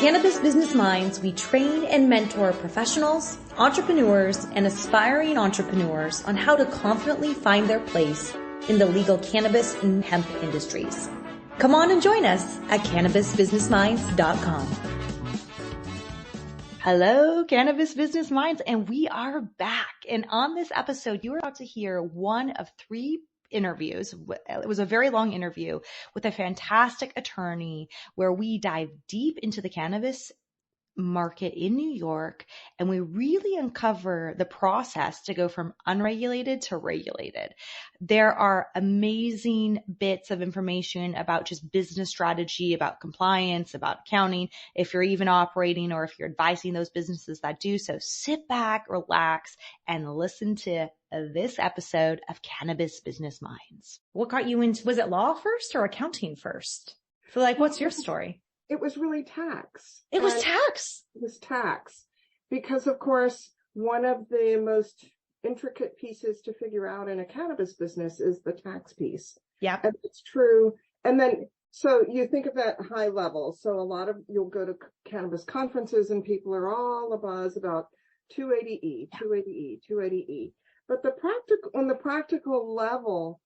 Cannabis Business Minds, we train and mentor professionals, entrepreneurs, and aspiring entrepreneurs on how to confidently find their place in the legal cannabis and hemp industries. Come on and join us at cannabisbusinessminds.com. Hello, Cannabis Business Minds, and we are back. And on this episode, you are about to hear one of three interviews. It was a very long interview with a fantastic attorney where we dive deep into the cannabis market in New York, and we really uncover the process to go from unregulated to regulated. There are amazing bits of information about just business strategy, about compliance, about accounting, if you're even operating or if you're advising those businesses that do so. Sit back, relax, and listen to this episode of Cannabis Business Minds. What got you into, was it law first or accounting first? So what's your story? It was really tax. It was tax. It was tax. Because, of course, one of the most intricate pieces to figure out in a cannabis business is the tax piece. Yeah. And it's true. And then, so you think of that high level. So you'll go to cannabis conferences and people are all abuzz about 280E, 280E, 280E. But on the practical level,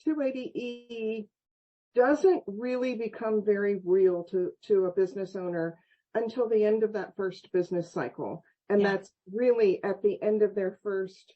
280E doesn't really become very real to a business owner until the end of that first business cycle. And that's really at the end of their first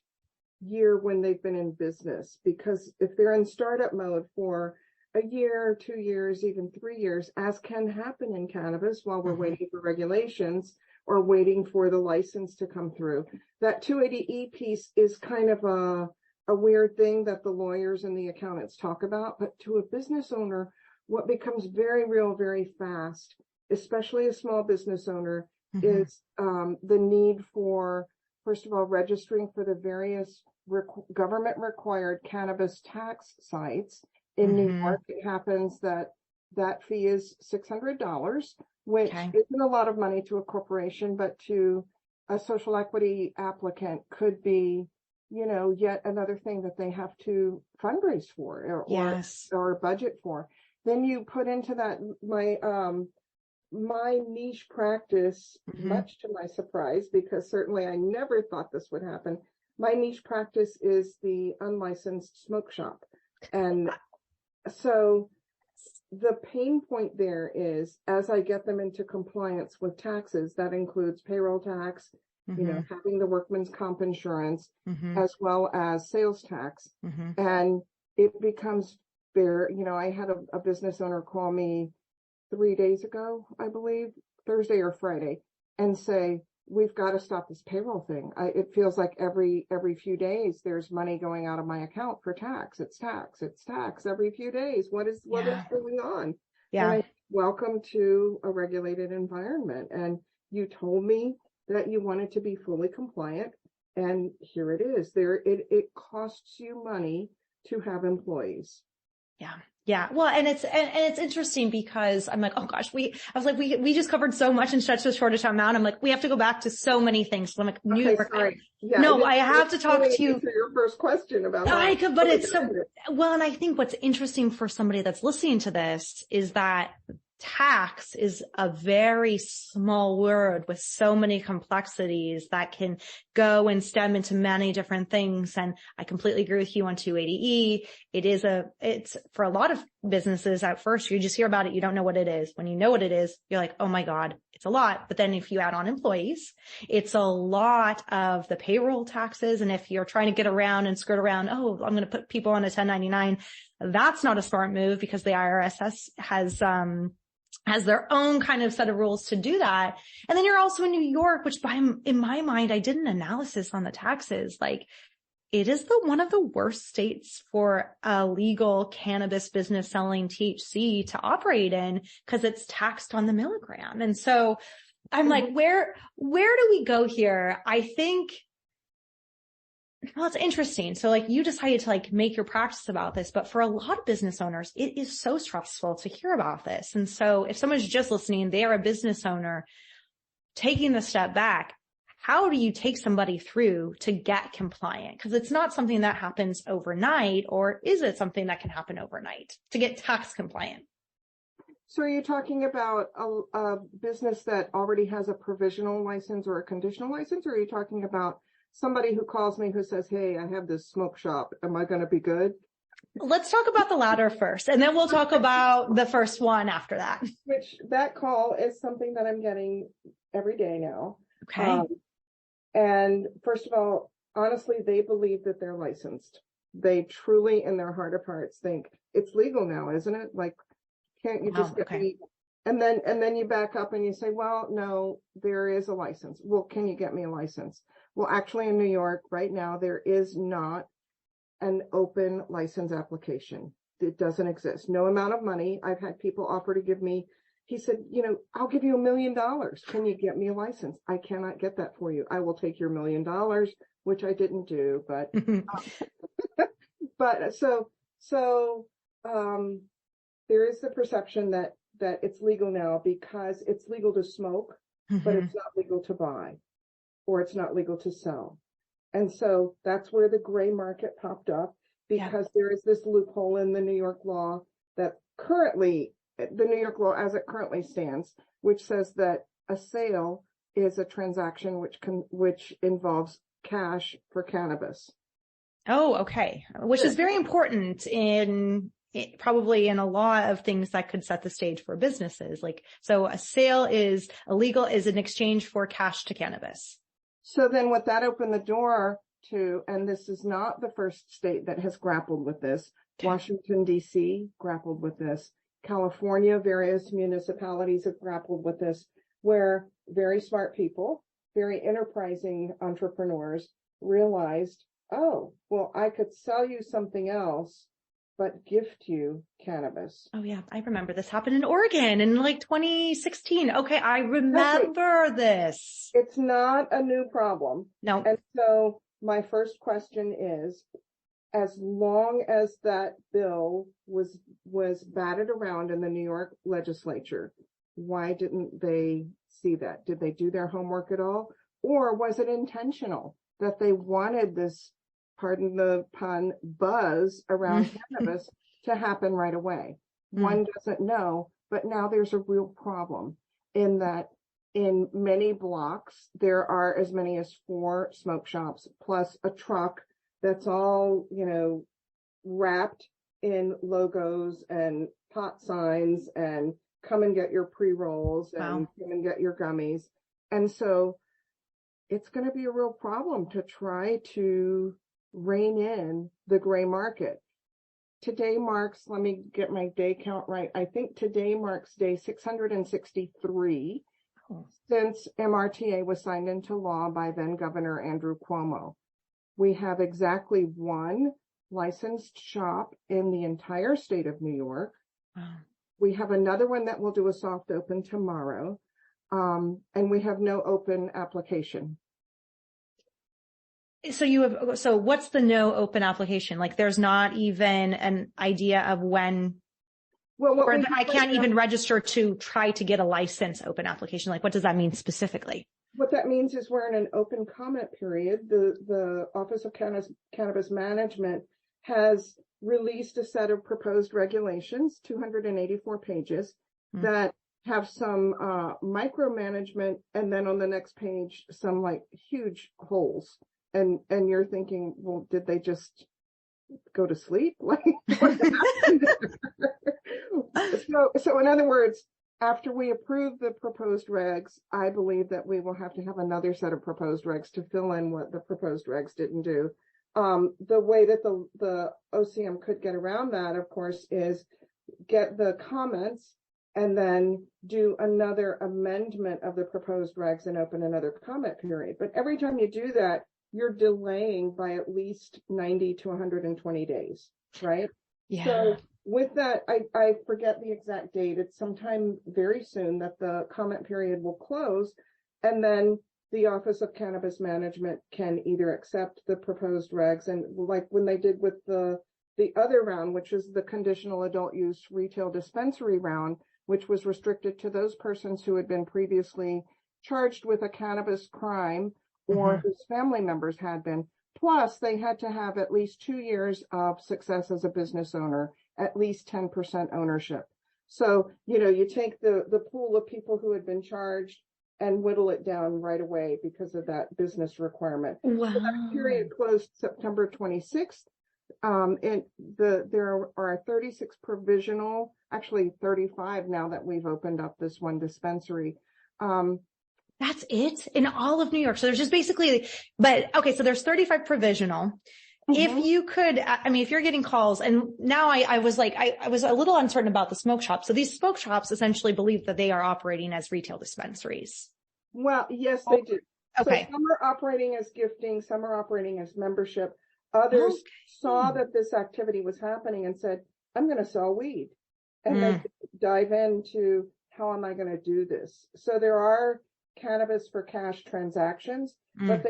year when they've been in business. Because if they're in startup mode for a year, 2 years, even 3 years, as can happen in cannabis while we're waiting for regulations or waiting for the license to come through, that 280E piece is kind of a weird thing that the lawyers and the accountants talk about, but to a business owner, what becomes very real very fast, especially a small business owner, is the need for, first of all, registering for the various government required cannabis tax sites. In New York, it happens that fee is $600, which isn't a lot of money to a corporation, but to a social equity applicant could be, yet another thing that they have to fundraise for or budget for. Then you put into that my niche practice, much to my surprise, because certainly I never thought this would happen. My niche practice is the unlicensed smoke shop. And so the pain point there is, as I get them into compliance with taxes, that includes payroll tax, having the workman's comp insurance, as well as sales tax. And it becomes fair. I had a business owner call me 3 days ago, I believe, Thursday or Friday, and say, we've got to stop this payroll thing. It feels like every few days there's money going out of my account for tax. It's tax every few days. What is going on? Yeah. Welcome to a regulated environment. And you told me that you wanted to be fully compliant, and here it is. It costs you money to have employees. Yeah. Well, and it's interesting because I'm like, oh gosh, we just covered so much in such a short amount. I'm like, we have to go back to so many things. So I'm like, New York. Yeah, no, I have to talk to you. For your first question about that. But it's so well, and I think what's interesting for somebody that's listening to this is that tax is a very small word with so many complexities that can go and stem into many different things. And I completely agree with you on 280E. It's for a lot of businesses at first, you just hear about it. You don't know what it is. When you know what it is, you're like, oh my God, it's a lot. But then if you add on employees, it's a lot of the payroll taxes. And if you're trying to get around and skirt around, I'm going to put people on a 1099. That's not a smart move because the IRS has their own kind of set of rules to do that. And then you're also in New York, which in my mind, I did an analysis on the taxes. It is one of the worst states for a legal cannabis business selling THC to operate in because it's taxed on the milligram. And so I'm like, where do we go here? I think, well, it's interesting. So you decided to make your practice about this, but for a lot of business owners, it is so stressful to hear about this. And so if someone's just listening, they are a business owner taking the step back. How do you take somebody through to get compliant? Because it's not something that happens overnight, or is it something that can happen overnight to get tax compliant? So are you talking about a business that already has a provisional license or a conditional license? Or are you talking about somebody who calls me who says, hey, I have this smoke shop. Am I going to be good? Let's talk about the latter first, and then we'll talk about the first one after that. Which that call is something that I'm getting every day now. Okay. And first of all, honestly, they believe that they're licensed. They truly, in their heart of hearts, think it's legal now, isn't it? Like, can't you just get me? And then you back up and you say, well, no, there is a license. Well, can you get me a license? Well, actually, in New York right now, there is not an open license application. It doesn't exist. No amount of money. I've had people offer to give me, he said, I'll give you $1 million. Can you get me a license? I cannot get that for you. I will take your $1 million, which I didn't do, but, there is the perception that it's legal now because it's legal to smoke, but it's not legal to buy, or it's not legal to sell. And so that's where the gray market popped up, because there is this loophole in the New York law that currently, the New York law as it currently stands, which says that a sale is a transaction which involves cash for cannabis. Oh, okay. Which is very important probably in a lot of things that could set the stage for businesses. So a sale is illegal, is an exchange for cash to cannabis. So then what that opened the door to, and this is not the first state that has grappled with this, Washington, D.C. grappled with this, California, various municipalities have grappled with this, where very smart people, very enterprising entrepreneurs realized, oh, well, I could sell you something else, but gift you cannabis. Oh yeah, I remember this happened in Oregon in 2016. Okay, I remember this. It's not a new problem. No. And so my first question is, as long as that bill was batted around in the New York legislature, why didn't they see that? Did they do their homework at all? Or was it intentional that they wanted this, pardon the pun, buzz around cannabis to happen right away? One doesn't know, but now there's a real problem in that in many blocks, there are as many as 4 smoke shops plus a truck that's all, wrapped in logos and pot signs and come and get your pre-rolls and come and get your gummies. And so it's going to be a real problem to try to rein in the gray market. Today marks, let me get my day count right. I think today marks day 663 since MRTA was signed into law by then Governor Andrew Cuomo. We have exactly 1 licensed shop in the entire state of New York. We have another one that will do a soft open tomorrow. And we have no open application. So what's the no open application? There's not even an idea of when, or I can't even register to try to get a license open application. What does that mean specifically? What that means is we're in an open comment period. The Office of Cannabis Management has released a set of proposed regulations, 284 pages, that have some micromanagement, and then on the next page, some huge holes. And you're thinking, well, did they just go to sleep? What happened? So in other words, after we approve the proposed regs, I believe that we will have to have another set of proposed regs to fill in what the proposed regs didn't do. The way that the OCM could get around that, of course, is get the comments and then do another amendment of the proposed regs and open another comment period. But every time you do that, you're delaying by at least 90 to 120 days, right? Yeah. So with that, I forget the exact date. It's sometime very soon that the comment period will close, and then the Office of Cannabis Management can either accept the proposed regs, and like when they did with the other round, which is the conditional adult use retail dispensary round, which was restricted to those persons who had been previously charged with a cannabis crime or whose family members had been. Plus, they had to have at least 2 years of success as a business owner, at least 10% ownership. So, you take the pool of people who had been charged and whittle it down right away because of that business requirement. Wow. So that period closed September 26th. And there are 36 provisional, actually 35 now that we've opened up this one dispensary. That's it in all of New York. So there's just basically, but okay, so there's 35 provisional. If you could, I mean, if you're getting calls, and now I was like, I was a little uncertain about the smoke shops. So these smoke shops essentially believe that they are operating as retail dispensaries. Well, yes, they do. Okay. So some are operating as gifting, some are operating as membership. Others saw that this activity was happening and said, I'm going to sell weed. And they dive into, how am I going to do this? So there are cannabis for cash transactions, but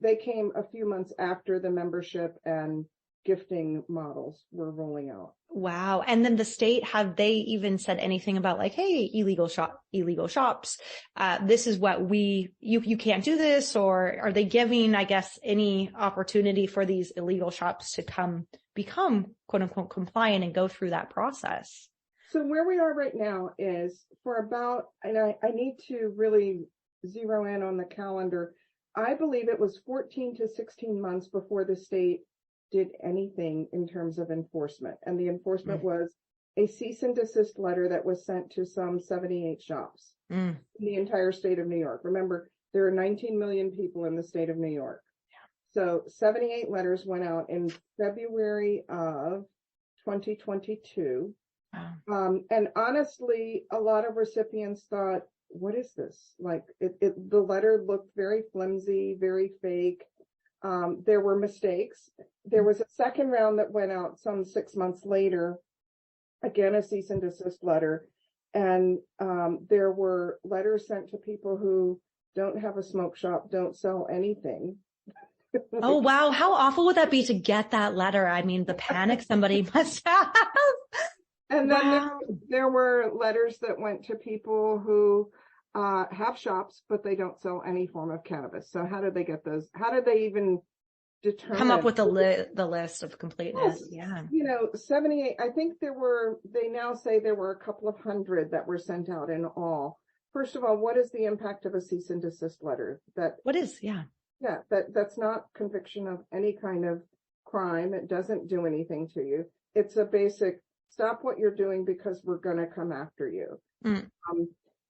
they came a few months after the membership and gifting models were rolling out. Wow. And then the state, have they even said anything about like, hey, illegal shops, this is what you can't do this, or are they giving, I guess, any opportunity for these illegal shops to become quote unquote compliant and go through that process? So where we are right now is for about, and I need to really zero in on the calendar. I believe it was 14 to 16 months before the state did anything in terms of enforcement. And the enforcement was a cease and desist letter that was sent to some 78 shops in the entire state of New York. Remember, there are 19 million people in the state of New York. So 78 letters went out in February of 2022. And honestly, a lot of recipients thought, what is this? Like the letter looked very flimsy, very fake. There were mistakes. There was a second round that went out some 6 months later, again, a cease and desist letter. And there were letters sent to people who don't have a smoke shop, don't sell anything. Oh, wow. How awful would that be to get that letter? I mean, the panic somebody must have. And then there were letters that went to people who have shops, but they don't sell any form of cannabis. So how did they get those? How did they even determine? Come up with the list of completeness. Yes. Yeah. 78, I think they now say there were a couple of hundred that were sent out in all. First of all, what is the impact of a cease and desist letter? That's not conviction of any kind of crime. It doesn't do anything to you. It's a basic, stop what you're doing because we're going to come after you.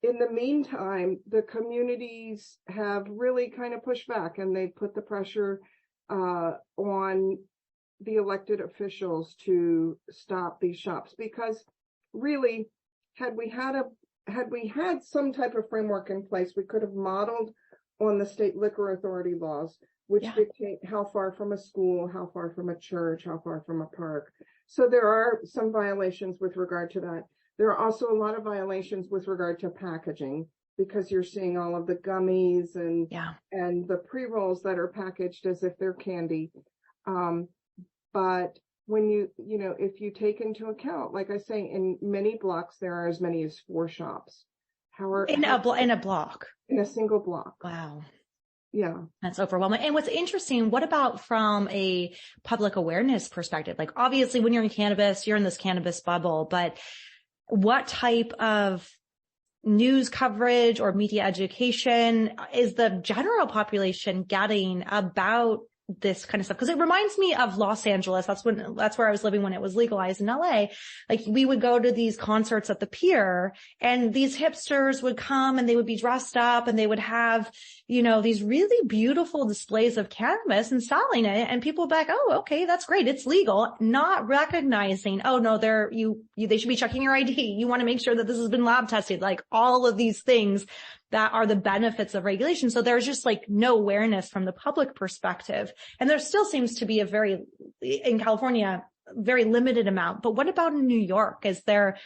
In the meantime, the communities have really kind of pushed back, and they put the pressure on the elected officials to stop these shops, because really, had we had some type of framework in place, we could have modeled on the state liquor authority laws, which dictate how far from a school, how far from a church, how far from a park. So there are some violations with regard to that. There are also a lot of violations with regard to packaging, because you're seeing all of the gummies and the pre-rolls that are packaged as if they're candy. But when if you take into account, like I say, in many blocks, there are as many as 4 shops. In a block? In a single block. Wow. Yeah. That's overwhelming. And what's interesting, what about from a public awareness perspective? Like, obviously, when you're in cannabis, you're in this cannabis bubble, but what type of news coverage or media education is the general population getting about this kind of stuff? Because it reminds me of Los Angeles. That's where I was living when it was legalized in LA. Like, we would go to these concerts at the pier, and these hipsters would come and they would be dressed up and they would have, these really beautiful displays of cannabis and selling it. And people would be like, oh, okay, that's great. It's legal. Not recognizing, oh no, they should be checking your ID. You want to make sure that this has been lab tested, like all of these things that are the benefits of regulation. So there's just like no awareness from the public perspective. And there still seems to be in California, very limited amount. But what about in New York? Is there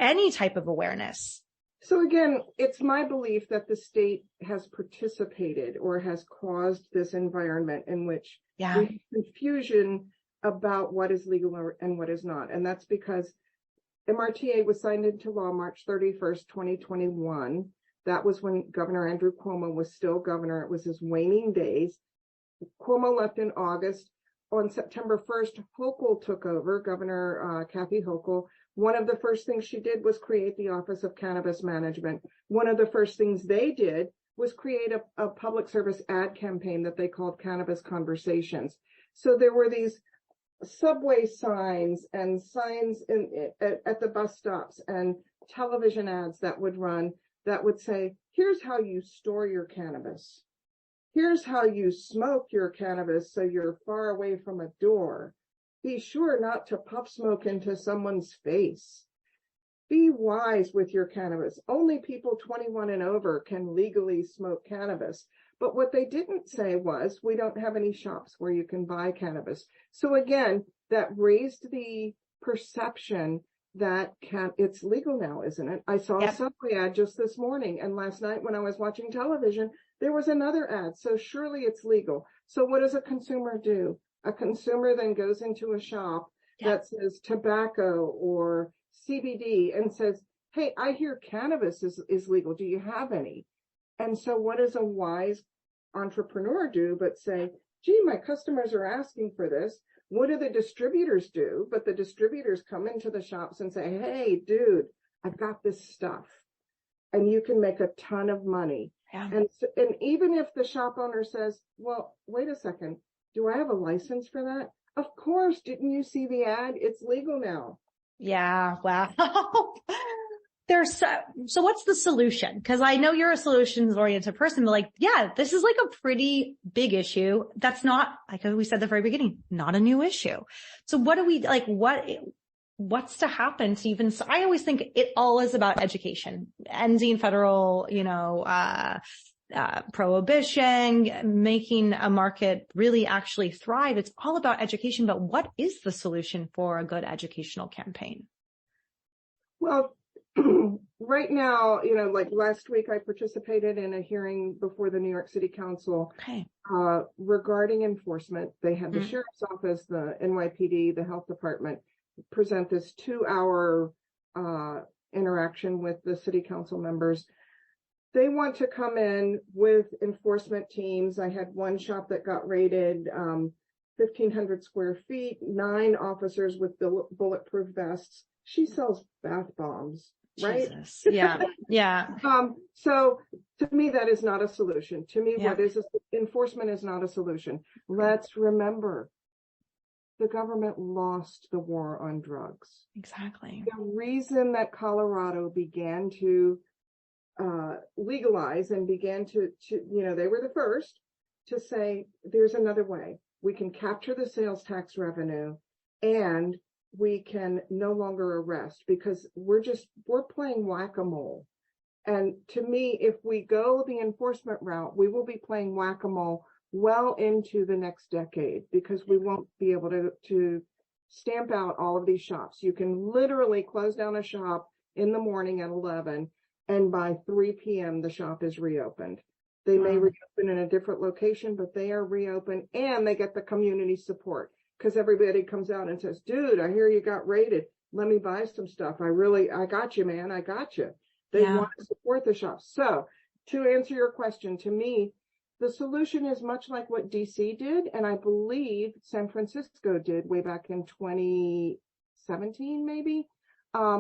any type of awareness? So again, it's my belief that the state has participated or has caused this environment in which there's confusion about what is legal and what is not. And that's because MRTA was signed into law March 31st, 2021. That was when Governor Andrew Cuomo was still governor. It was his waning days. Cuomo left in August. On September 1st, Hochul took over. Governor Kathy Hochul One of the first things she did was create the Office of Cannabis Management. One of the first things they did was create a public service ad campaign that they called Cannabis Conversations. So there were these subway signs and signs at the bus stops and television ads that would run that would say, here's how you store your cannabis. Here's how you smoke your cannabis so you're far away from a door. Be sure not to puff smoke into someone's face. Be wise with your cannabis. Only people 21 and over can legally smoke cannabis. But what they didn't say was, we don't have any shops where you can buy cannabis. So again, that raised the perception that it's legal now, isn't it? I saw a subway ad just this morning, and last night when I was watching television, there was another ad. So surely it's legal. So what does a consumer do? A consumer then goes into a shop that says tobacco or CBD and says, hey, I hear cannabis is legal. Do you have any? And so what does a wise entrepreneur do but say, gee, my customers are asking for this. What do the distributors do? But the distributors come into the shops and say, hey, dude, I've got this stuff and you can make a ton of money. Yeah. And even if the shop owner says, well, wait a second, do I have a license for that? Of course. Didn't you see the ad? It's legal now. Yeah. Wow. So what's the solution? Because I know you're a solutions oriented person, but like, yeah, this is like a pretty big issue. That's not, like we said at the very beginning, not a new issue. So what do we like? What's to happen to even? So I always think it all is about education, ending federal, prohibition, making a market really actually thrive. It's all about education. But what is the solution for a good educational campaign? Well, right now, like last week, I participated in a hearing before the New York City Council regarding enforcement. They had the sheriff's office, the NYPD, the health department present this 2-hour interaction with the city council members. They want to come in with enforcement teams. I had one shop that got raided, 1,500 square feet, 9 officers with bulletproof vests. She sells bath bombs, right? Jesus. Yeah. Yeah. So to me, that is not a solution. To me, enforcement is not a solution. Let's remember, the government lost the war on drugs. Exactly. The reason that Colorado began to legalize and began to they were the first to say, there's another way. We can capture the sales tax revenue and we can no longer arrest, because we're playing whack-a-mole. And to me, if we go the enforcement route, we will be playing whack-a-mole well into the next decade, because we won't be able to stamp out all of these shops. You can literally close down a shop in the morning at 11, and by 3 p.m. the shop is reopened. They may reopen in a different location, but they are reopened, and they get the community support, because everybody comes out and says, dude, I hear you got raided. Let me buy some stuff. I got you, man. I got you. They want to support the shops. So to answer your question, to me, the solution is much like what DC did, and I believe San Francisco did way back in 2017, maybe,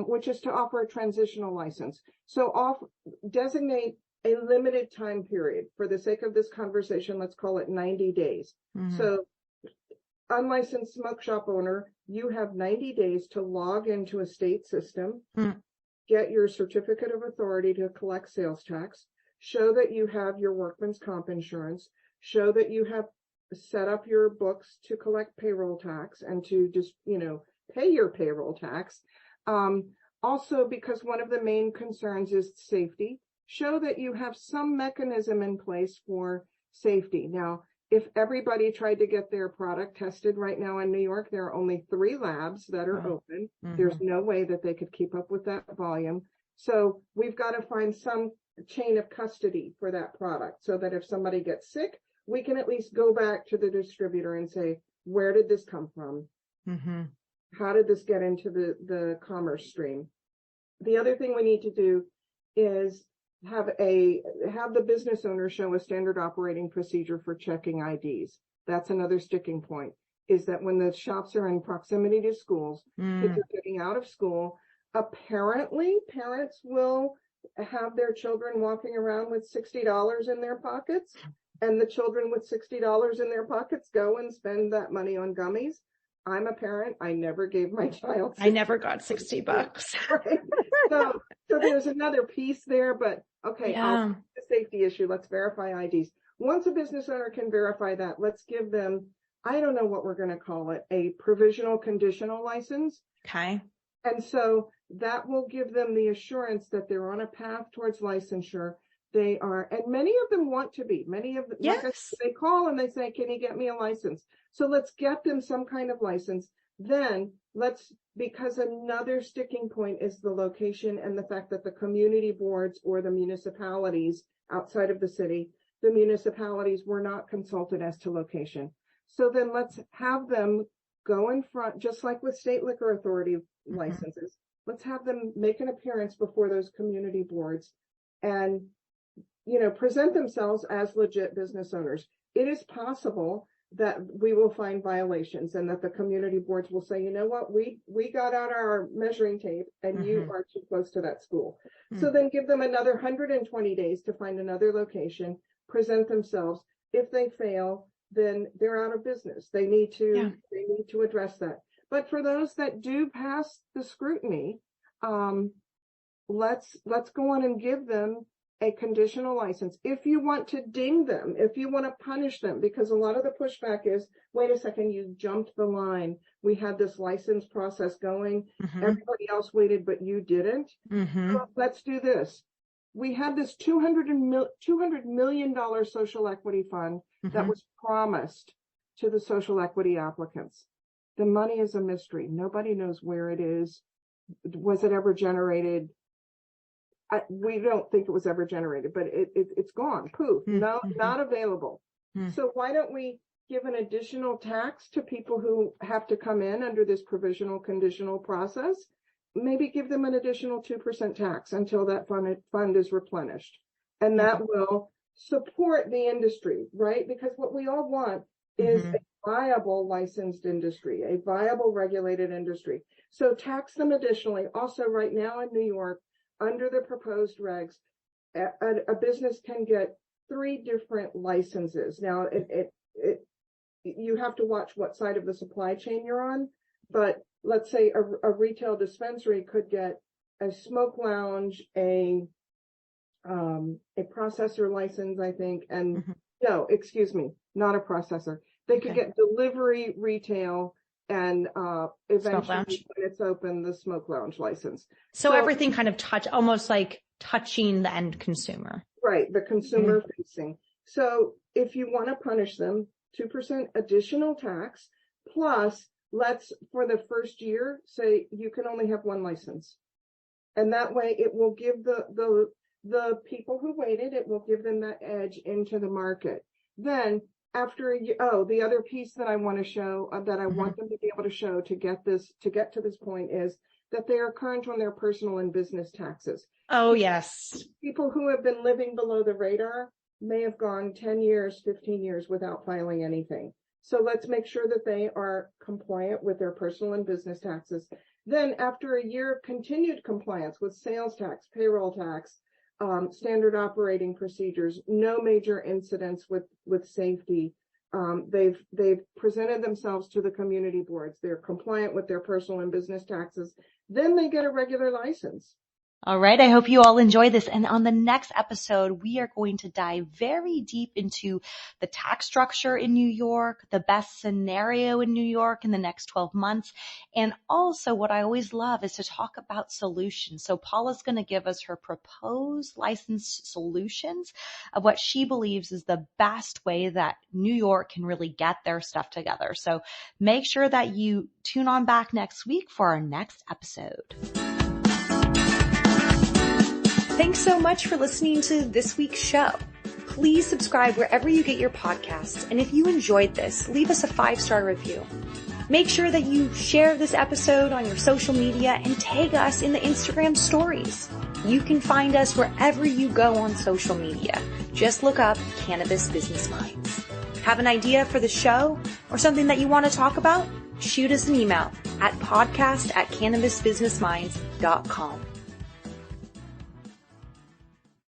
which is to offer a transitional license. So designate a limited time period. For the sake of this conversation, let's call it 90 days. Mm-hmm. So unlicensed smoke shop owner, you have 90 days to log into a state system, get your certificate of authority to collect sales tax, show that you have your workman's comp insurance, show that you have set up your books to collect payroll tax and to just, pay your payroll tax. Also, because one of the main concerns is safety, show that you have some mechanism in place for safety. Now, if everybody tried to get their product tested right now in New York, there are only 3 labs that are open. Mm-hmm. There's no way that they could keep up with that volume. So we've got to find some chain of custody for that product, so that if somebody gets sick, we can at least go back to the distributor and say, where did this come from? Mm-hmm. How did this get into the commerce stream? The other thing we need to do is have the business owner show a standard operating procedure for checking IDs. That's another sticking point. is that when the shops are in proximity to schools, kids are getting out of school. Apparently, parents will have their children walking around with $60 in their pockets, and the children with $60 in their pockets go and spend that money on gummies. I'm a parent. I never gave my child I never got $60. Right? So there's another piece there, but okay, the safety issue. Let's verify IDs. Once a business owner can verify that, let's give them, I don't know what we're going to call it, a provisional conditional license. Okay. And so that will give them the assurance that they're on a path towards licensure. They are, and many of them want to be. Many of them, yes. They call and they say, can you get me a license? So let's get them some kind of license. Then because another sticking point is the location and the fact that the community boards or the municipalities outside of the city, the municipalities were not consulted as to location. So then let's have them go in front, just like with state liquor authority licenses. Let's have them make an appearance before those community boards and, present themselves as legit business owners. It is possible that we will find violations and that the community boards will say, you know what, we got out our measuring tape and you are too close to that school. So then give them another 120 days to find another location, present themselves. If they fail, then they're out of business. They need to address that. But for those that do pass the scrutiny, let's go on and give them a conditional license. If you want to ding them, if you want to punish them, because a lot of the pushback is, wait a second, you jumped the line. We had this license process going. Everybody else waited, but you didn't. So let's do this. We had this $200 million social equity fund that was promised to the social equity applicants. The money is a mystery. Nobody knows where it is. Was it ever generated? We don't think it was ever generated, but it's gone. Poof. No, not available. So why don't we give an additional tax to people who have to come in under this provisional conditional process? Maybe give them an additional 2% tax until that fund is replenished. And that will support the industry, right? Because what we all want is a viable licensed industry, a viable regulated industry. So tax them additionally. Also, right now in New York, under the proposed regs, a business can get 3 different licenses. Now, you have to watch what side of the supply chain you're on, but let's say a retail dispensary could get a smoke lounge, a processor license, I think, and no, excuse me, not a processor. They could get delivery, retail, and eventually when it's open, the smoke lounge license. So everything kind of almost like touching the end consumer. Right, the consumer facing. So if you want to punish them, 2% additional tax, plus let's, for the first year, say you can only have 1 license. And that way it will give the people who waited, it will give them that edge into the market. Then after a year, the other piece that I want to show, that I want them to be able to show to get to this point is that they are current on their personal and business taxes. Oh, yes. People who have been living below the radar may have gone 10 years, 15 years without filing anything. So let's make sure that they are compliant with their personal and business taxes. Then after a year of continued compliance with sales tax, payroll tax, standard operating procedures, no major incidents with safety. They've presented themselves to the community boards. They're compliant with their personal and business taxes. Then they get a regular license. All right. I hope you all enjoy this. And on the next episode, we are going to dive very deep into the tax structure in New York, the best scenario in New York in the next 12 months. And also what I always love is to talk about solutions. So Paula's going to give us her proposed license solutions of what she believes is the best way that New York can really get their stuff together. So make sure that you tune on back next week for our next episode. Thanks so much for listening to this week's show. Please subscribe wherever you get your podcasts. And if you enjoyed this, leave us a 5-star review. Make sure that you share this episode on your social media and tag us in the Instagram stories. You can find us wherever you go on social media. Just look up Cannabis Business Minds. Have an idea for the show or something that you want to talk about? Shoot us an email at podcast@cannabisbusinessminds.com.